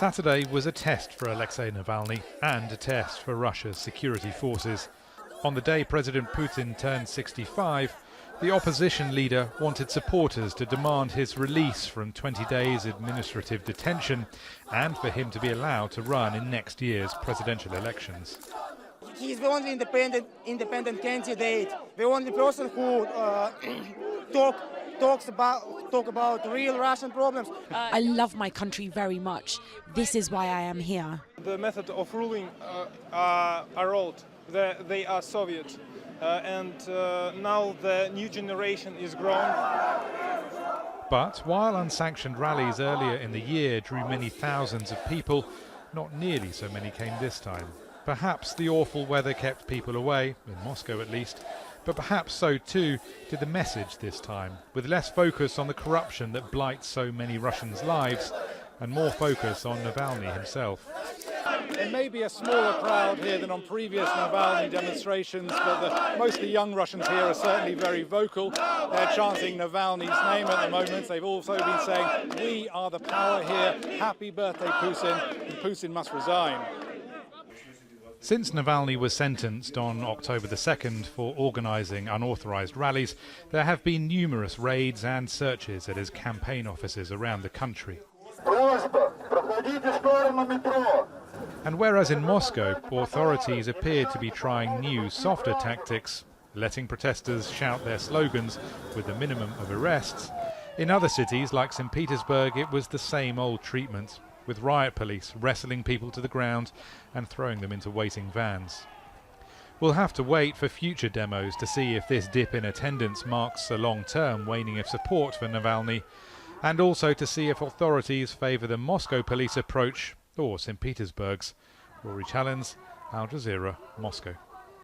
Saturday was a test for Alexei Navalny and a test for Russia's security forces. On the day President Putin turned 65, the opposition leader wanted supporters to demand his release from 20 days administrative detention and for him to be allowed to run in next year's presidential elections. He is the only independent candidate, the only person who talk about real Russian problems. I love my country very much. This is why I am here. The method of ruling are old. They are Soviet. And now the new generation is grown. But while unsanctioned rallies earlier in the year drew many thousands of people, not nearly so many came this time. Perhaps the awful weather kept people away, in Moscow at least, but perhaps so too did the message this time, with less focus on the corruption that blights so many Russians' lives and more focus on Navalny himself. There may be a smaller crowd here than on previous Navalny demonstrations, but mostly young Russians here are certainly very vocal. They're chanting Navalny's name at the moment. They've also been saying, "We are the power here, happy birthday Putin, and Putin must resign." Since Navalny was sentenced on October the 2nd for organising unauthorised rallies, there have been numerous raids and searches at his campaign offices around the country. And whereas in Moscow, authorities appeared to be trying new, softer tactics, letting protesters shout their slogans with a minimum of arrests, in other cities like St. Petersburg it was the same old treatment, with riot police wrestling people to the ground and throwing them into waiting vans. We'll have to wait for future demos to see if this dip in attendance marks a long-term waning of support for Navalny, and also to see if authorities favour the Moscow police approach or St. Petersburg's. Rory Challens, Al Jazeera, Moscow.